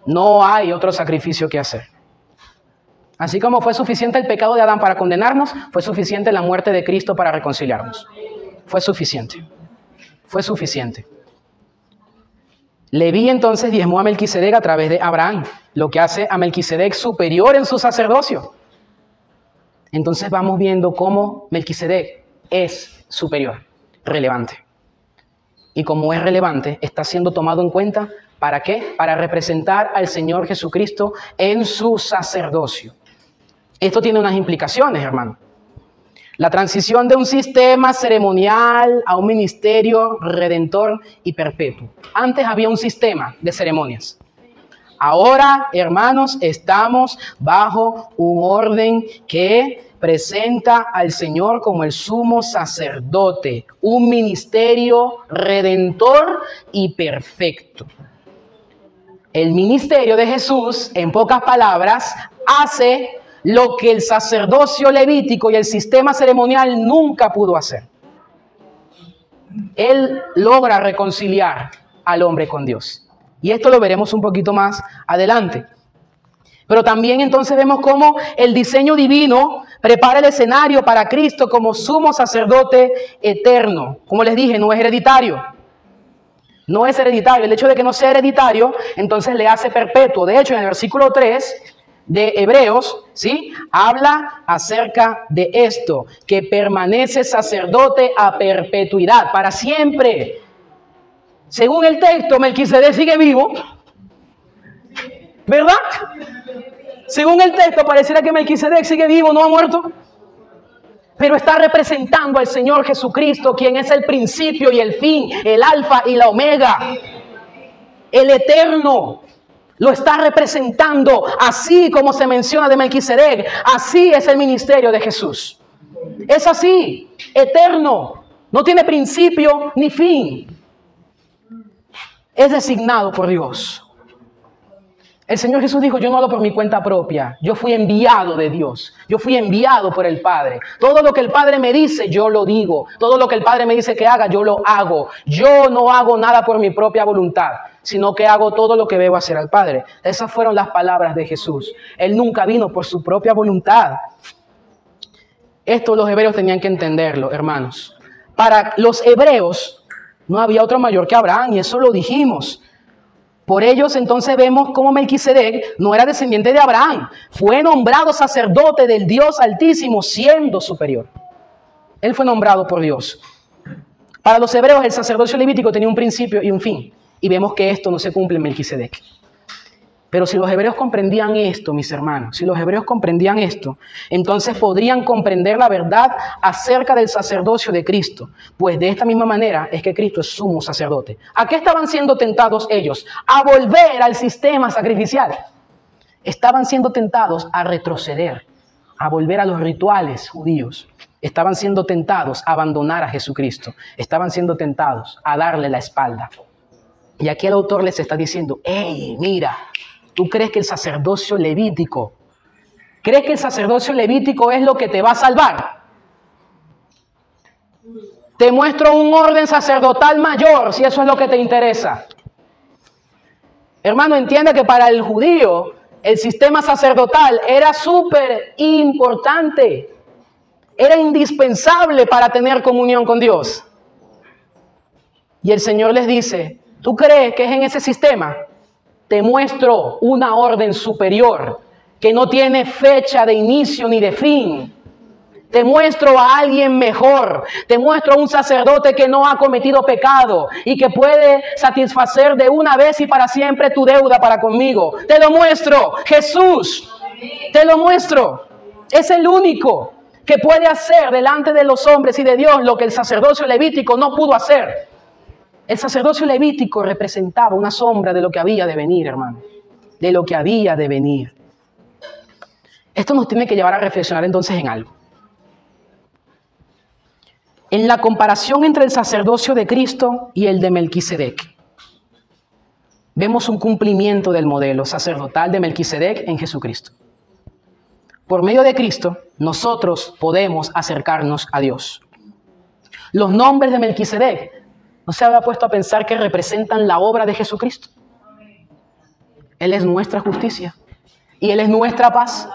No hay otro sacrificio que hacer. Así como fue suficiente el pecado de Adán para condenarnos, fue suficiente la muerte de Cristo para reconciliarnos. Fue suficiente. Fue suficiente. Leví entonces diezmó a Melquisedec a través de Abraham, lo que hace a Melquisedec superior en su sacerdocio. Entonces vamos viendo cómo Melquisedec es superior, relevante. Y como es relevante, está siendo tomado en cuenta, ¿para qué? Para representar al Señor Jesucristo en su sacerdocio. Esto tiene unas implicaciones, hermano. La transición de un sistema ceremonial a un ministerio redentor y perpetuo. Antes había un sistema de ceremonias. Ahora, hermanos, estamos bajo un orden que presenta al Señor como el sumo sacerdote. Un ministerio redentor y perfecto. El ministerio de Jesús, en pocas palabras, hace lo que el sacerdocio levítico y el sistema ceremonial nunca pudo hacer. Él logra reconciliar al hombre con Dios. Y esto lo veremos un poquito más adelante. Pero también entonces vemos cómo el diseño divino prepara el escenario para Cristo como sumo sacerdote eterno. Como les dije, no es hereditario. No es hereditario. El hecho de que no sea hereditario, entonces le hace perpetuo. De hecho, en el versículo 3 de Hebreos, ¿sí?, habla acerca de esto, que permanece sacerdote a perpetuidad, para siempre. Según el texto, Melquisedec sigue vivo, ¿verdad? Según el texto, pareciera que Melquisedec sigue vivo, no ha muerto. Pero está representando al Señor Jesucristo, quien es el principio y el fin, el alfa y la omega, el eterno. Lo está representando, así como se menciona de Melquisedec. Así es el ministerio de Jesús. Es así, eterno. No tiene principio ni fin. Es designado por Dios. El Señor Jesús dijo, yo no hablo por mi cuenta propia. Yo fui enviado de Dios. Yo fui enviado por el Padre. Todo lo que el Padre me dice, yo lo digo. Todo lo que el Padre me dice que haga, yo lo hago. Yo no hago nada por mi propia voluntad, sino que hago todo lo que veo hacer al Padre. Esas fueron las palabras de Jesús. Él nunca vino por su propia voluntad. Esto los hebreos tenían que entenderlo, hermanos. Para los hebreos no había otro mayor que Abraham, y eso lo dijimos. Por ellos entonces vemos cómo Melquisedec no era descendiente de Abraham. Fue nombrado sacerdote del Dios Altísimo siendo superior. Él fue nombrado por Dios. Para los hebreos el sacerdocio levítico tenía un principio y un fin. Y vemos que esto no se cumple en Melquisedec. Pero si los hebreos comprendían esto, mis hermanos, si los hebreos comprendían esto, entonces podrían comprender la verdad acerca del sacerdocio de Cristo. Pues de esta misma manera es que Cristo es sumo sacerdote. ¿A qué estaban siendo tentados ellos? A volver al sistema sacrificial. Estaban siendo tentados a retroceder, a volver a los rituales judíos. Estaban siendo tentados a abandonar a Jesucristo. Estaban siendo tentados a darle la espalda. Y aquí el autor les está diciendo, hey, mira, ¿tú crees que el sacerdocio levítico, es lo que te va a salvar? Te muestro un orden sacerdotal mayor, si eso es lo que te interesa. Hermano, entienda que para el judío el sistema sacerdotal era súper importante. Era indispensable para tener comunión con Dios. Y el Señor les dice, ¿tú crees que es en ese sistema? Te muestro una orden superior que no tiene fecha de inicio ni de fin. Te muestro a alguien mejor. Te muestro a un sacerdote que no ha cometido pecado y que puede satisfacer de una vez y para siempre tu deuda para conmigo. Te lo muestro, Jesús. Te lo muestro. Es el único que puede hacer delante de los hombres y de Dios lo que el sacerdocio levítico no pudo hacer. El sacerdocio levítico representaba una sombra de lo que había de venir, hermano. De lo que había de venir. Esto nos tiene que llevar a reflexionar entonces en algo. En la comparación entre el sacerdocio de Cristo y el de Melquisedec, vemos un cumplimiento del modelo sacerdotal de Melquisedec en Jesucristo. Por medio de Cristo, nosotros podemos acercarnos a Dios. Los nombres de Melquisedec, ¿no se habrá puesto a pensar que representan la obra de Jesucristo? Él es nuestra justicia y Él es nuestra paz.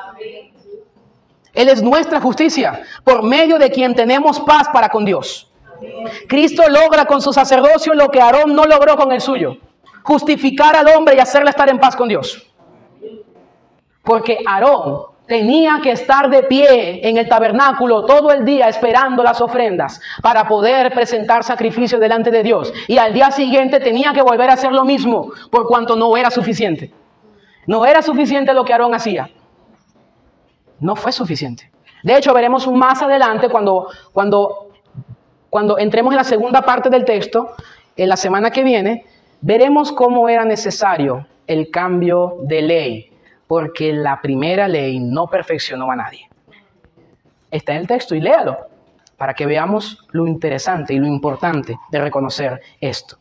Él es nuestra justicia, por medio de quien tenemos paz para con Dios. Cristo logra con su sacerdocio lo que Aarón no logró con el suyo: justificar al hombre y hacerle estar en paz con Dios. Porque Aarón tenía que estar de pie en el tabernáculo todo el día esperando las ofrendas para poder presentar sacrificios delante de Dios. Y al día siguiente tenía que volver a hacer lo mismo, por cuanto no era suficiente. No era suficiente lo que Aarón hacía. No fue suficiente. De hecho, veremos más adelante cuando entremos en la segunda parte del texto, en la semana que viene, veremos cómo era necesario el cambio de ley, porque la primera ley no perfeccionó a nadie. Está en el texto y léalo para que veamos lo interesante y lo importante de reconocer esto.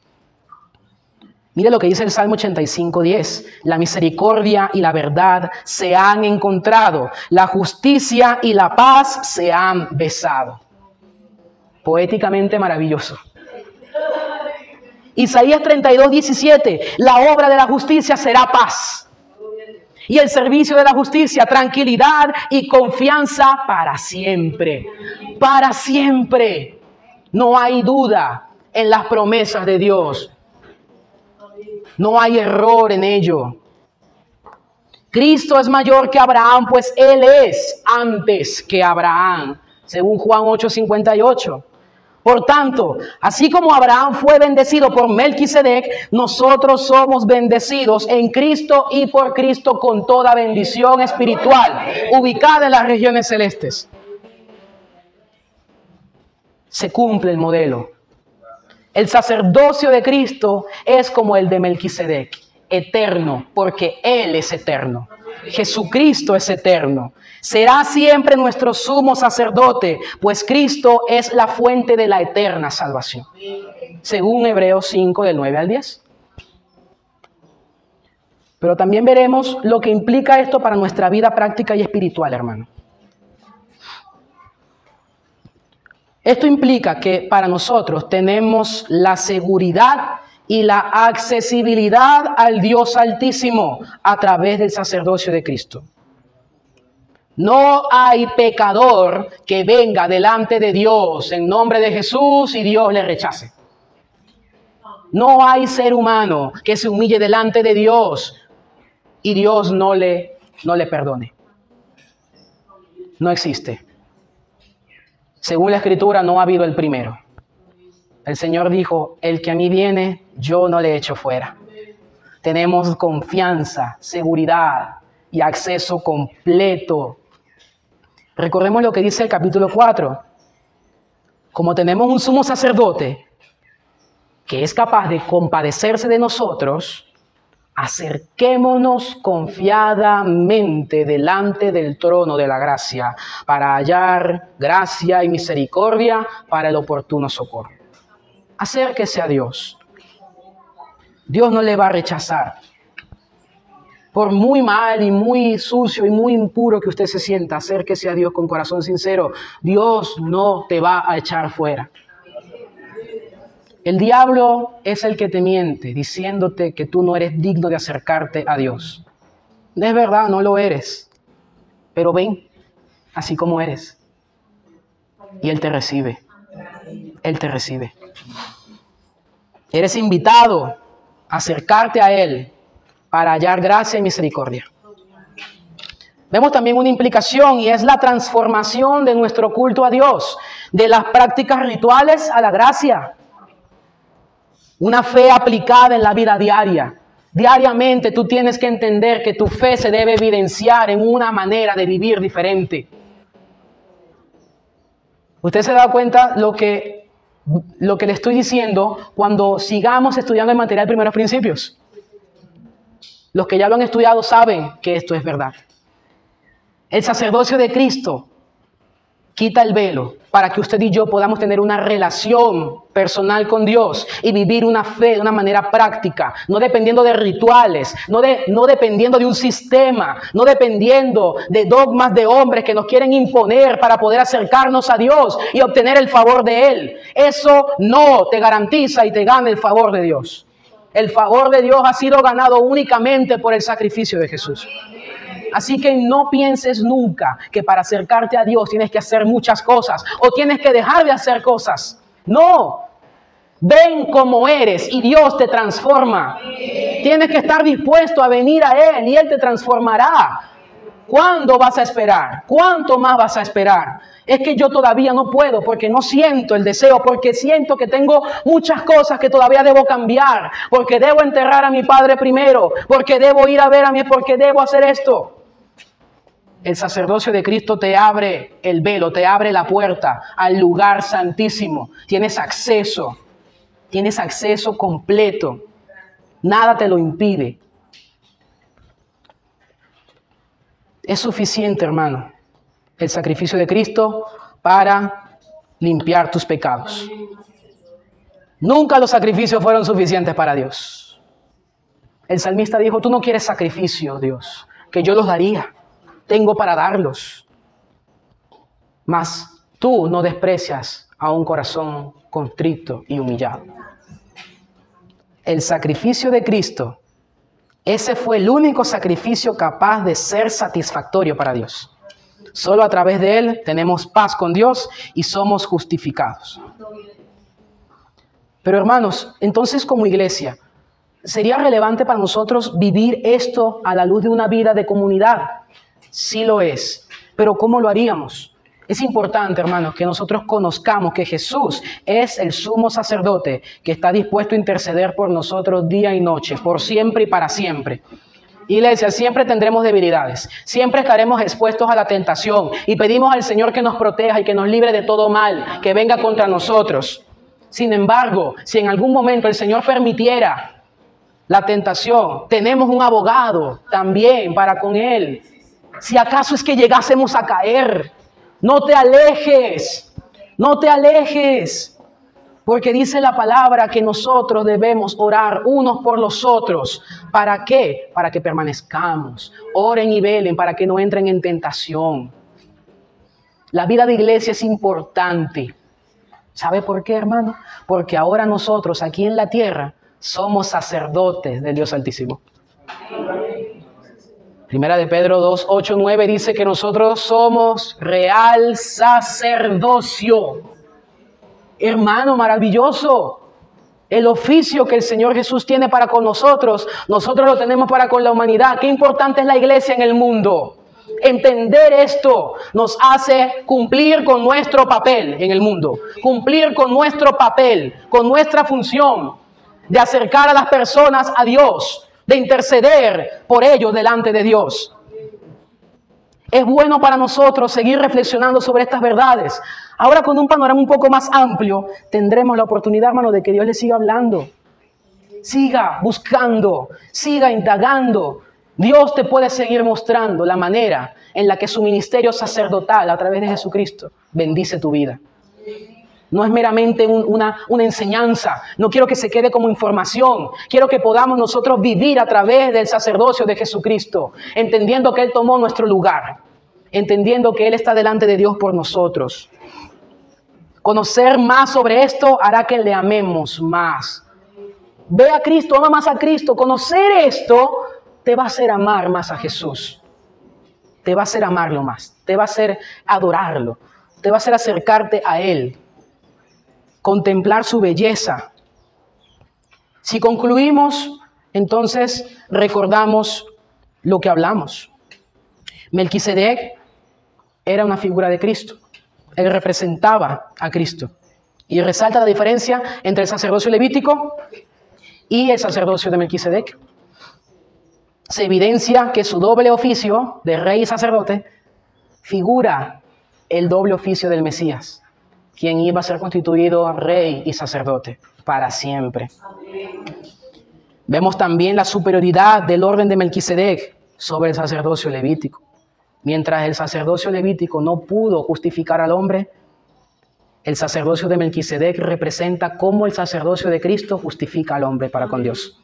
Mire lo que dice el Salmo 85:10. La misericordia y la verdad se han encontrado. La justicia y la paz se han besado. Poéticamente maravilloso. Isaías 32:17. La obra de la justicia será paz. Y el servicio de la justicia, tranquilidad y confianza para siempre. Para siempre. No hay duda en las promesas de Dios. No hay error en ello. Cristo es mayor que Abraham, pues Él es antes que Abraham, según Juan 8:58. Por tanto, así como Abraham fue bendecido por Melquisedec, nosotros somos bendecidos en Cristo y por Cristo con toda bendición espiritual, ubicada en las regiones celestes. Se cumple el modelo. El sacerdocio de Cristo es como el de Melquisedec, eterno, porque Él es eterno. Jesucristo es eterno. Será siempre nuestro sumo sacerdote, pues Cristo es la fuente de la eterna salvación. Según Hebreos 5, del 9 al 10. Pero también veremos lo que implica esto para nuestra vida práctica y espiritual, hermano. Esto implica que para nosotros tenemos la seguridad y la accesibilidad al Dios Altísimo a través del sacerdocio de Cristo. No hay pecador que venga delante de Dios en nombre de Jesús y Dios le rechace. No hay ser humano que se humille delante de Dios y Dios no le perdone. No existe. Según la Escritura, no ha habido el primero. El Señor dijo, el que a mí viene, yo no le echo fuera. Tenemos confianza, seguridad y acceso completo. Recordemos lo que dice el capítulo 4. Como tenemos un sumo sacerdote que es capaz de compadecerse de nosotros, acerquémonos confiadamente delante del trono de la gracia para hallar gracia y misericordia para el oportuno socorro. Acérquese a Dios. Dios no le va a rechazar. Por muy mal y muy sucio y muy impuro que usted se sienta, acérquese a Dios con corazón sincero. Dios no te va a echar fuera. El diablo es el que te miente, diciéndote que tú no eres digno de acercarte a Dios. Es verdad, no lo eres. Pero ven, así como eres. Y Él te recibe. Él te recibe. Eres invitado a acercarte a Él para hallar gracia y misericordia. Vemos también una implicación y es la transformación de nuestro culto a Dios, de las prácticas rituales a la gracia. Una fe aplicada en la vida diaria. Diariamente tú tienes que entender que tu fe se debe evidenciar en una manera de vivir diferente. Usted se da cuenta lo que le estoy diciendo cuando sigamos estudiando el material Primeros Principios. Los que ya lo han estudiado saben que esto es verdad. El sacerdocio de Cristo quita el velo para que usted y yo podamos tener una relación personal con Dios y vivir una fe de una manera práctica, no dependiendo de rituales, no dependiendo de un sistema, no dependiendo de dogmas de hombres que nos quieren imponer para poder acercarnos a Dios y obtener el favor de Él. Eso no te garantiza y te gana el favor de Dios. El favor de Dios ha sido ganado únicamente por el sacrificio de Jesús. Así que no pienses nunca que para acercarte a Dios tienes que hacer muchas cosas o tienes que dejar de hacer cosas. No, ven como eres y Dios te transforma. Tienes que estar dispuesto a venir a Él y Él te transformará. ¿Cuándo vas a esperar? ¿Cuánto más vas a esperar? Es que yo todavía no puedo porque no siento el deseo, porque siento que tengo muchas cosas que todavía debo cambiar, porque debo enterrar a mi padre primero, porque debo ir a ver a mi, porque debo hacer esto. El sacerdocio de Cristo te abre el velo, te abre la puerta al lugar santísimo. Tienes acceso completo. Nada te lo impide. Es suficiente, hermano, el sacrificio de Cristo para limpiar tus pecados. Nunca los sacrificios fueron suficientes para Dios. El salmista dijo, tú no quieres sacrificio, Dios, que yo los daría. Tengo para darlos. Mas tú no desprecias a un corazón contrito y humillado. El sacrificio de Cristo, ese fue el único sacrificio capaz de ser satisfactorio para Dios. Solo a través de Él tenemos paz con Dios y somos justificados. Pero hermanos, entonces como iglesia, ¿sería relevante para nosotros vivir esto a la luz de una vida de comunidad? Sí lo es, pero ¿cómo lo haríamos? Es importante, hermanos, que nosotros conozcamos que Jesús es el sumo sacerdote que está dispuesto a interceder por nosotros día y noche, por siempre y para siempre. Iglesia, siempre tendremos debilidades, siempre estaremos expuestos a la tentación y pedimos al Señor que nos proteja y que nos libre de todo mal que venga contra nosotros. Sin embargo, si en algún momento el Señor permitiera la tentación, tenemos un abogado también para con Él. Si acaso es que llegásemos a caer, no te alejes, porque dice la palabra que nosotros debemos orar unos por los otros. ¿Para qué? Para que permanezcamos. Oren y velen para que no entren en tentación. La vida de iglesia es importante. ¿Sabe por qué, hermano? Porque ahora nosotros aquí en la tierra somos sacerdotes del Dios Altísimo. Primera de Pedro 2, 8, 9 dice que nosotros somos real sacerdocio. Hermano, maravilloso. El oficio que el Señor Jesús tiene para con nosotros, nosotros lo tenemos para con la humanidad. Qué importante es la iglesia en el mundo. Entender esto nos hace cumplir con nuestro papel en el mundo. Cumplir con nuestro papel, con nuestra función de acercar a las personas a Dios, de interceder por ellos delante de Dios. Es bueno para nosotros seguir reflexionando sobre estas verdades. Ahora con un panorama un poco más amplio, tendremos la oportunidad, hermano, de que Dios le siga hablando. Siga buscando, siga indagando. Dios te puede seguir mostrando la manera en la que su ministerio sacerdotal a través de Jesucristo bendice tu vida. No es meramente una enseñanza. No quiero que se quede como información. Quiero que podamos nosotros vivir a través del sacerdocio de Jesucristo, entendiendo que Él tomó nuestro lugar, entendiendo que Él está delante de Dios por nosotros. Conocer más sobre esto hará que le amemos más. Ve a Cristo, ama más a Cristo. Conocer esto te va a hacer amar más a Jesús. Te va a hacer amarlo más. Te va a hacer adorarlo. Te va a hacer acercarte a Él. Contemplar su belleza. Si concluimos, entonces recordamos lo que hablamos. Melquisedec era una figura de Cristo. Él representaba a Cristo. Y resalta la diferencia entre el sacerdocio levítico y el sacerdocio de Melquisedec. Se evidencia que su doble oficio de rey y sacerdote figura el doble oficio del Mesías, quien iba a ser constituido rey y sacerdote para siempre. Vemos también la superioridad del orden de Melquisedec sobre el sacerdocio levítico. Mientras el sacerdocio levítico no pudo justificar al hombre, el sacerdocio de Melquisedec representa cómo el sacerdocio de Cristo justifica al hombre para con Dios.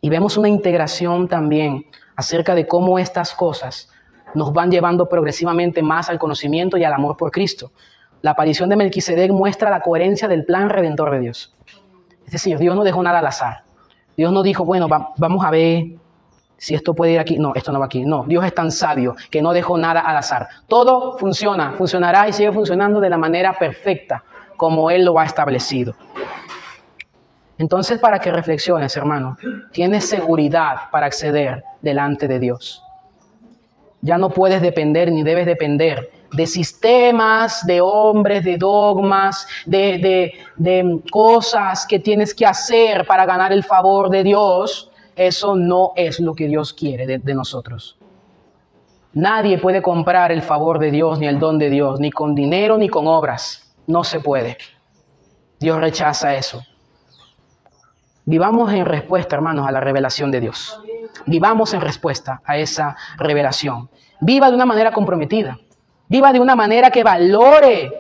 Y vemos una integración también acerca de cómo estas cosas nos van llevando progresivamente más al conocimiento y al amor por Cristo. La aparición de Melquisedec muestra la coherencia del plan redentor de Dios. Es decir, Dios no dejó nada al azar. Dios no dijo, bueno, vamos a ver si esto puede ir aquí. No, esto no va aquí. No, Dios es tan sabio que no dejó nada al azar. Todo funciona, funcionará y sigue funcionando de la manera perfecta como Él lo ha establecido. Entonces, para que reflexiones, hermano, tienes seguridad para acceder delante de Dios. Ya no puedes depender ni debes depender de sistemas, de hombres, de dogmas, de cosas que tienes que hacer para ganar el favor de Dios. Eso no es lo que Dios quiere de nosotros. Nadie puede comprar el favor de Dios ni el don de Dios, ni con dinero ni con obras. No se puede. Dios rechaza eso. Vivamos en respuesta, hermanos, a la revelación de Dios. Vivamos en respuesta a esa revelación. Viva de una manera comprometida. Viva de una manera que valore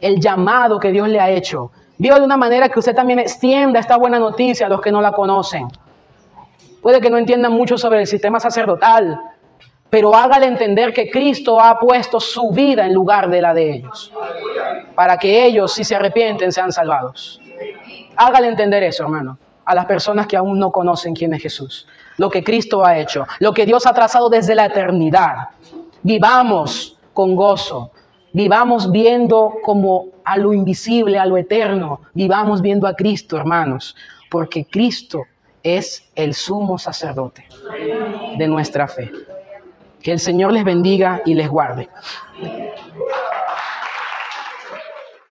el llamado que Dios le ha hecho. Viva de una manera que usted también extienda esta buena noticia a los que no la conocen. Puede que no entiendan mucho sobre el sistema sacerdotal, pero hágale entender que Cristo ha puesto su vida en lugar de la de ellos, para que ellos, si se arrepienten, sean salvados. Hágale entender eso, hermano, a las personas que aún no conocen quién es Jesús, lo que Cristo ha hecho, lo que Dios ha trazado desde la eternidad. Vivamos con gozo, vivamos viendo como a lo invisible, a lo eterno, vivamos viendo a Cristo, hermanos, porque Cristo es el sumo sacerdote de nuestra fe. Que el Señor les bendiga y les guarde.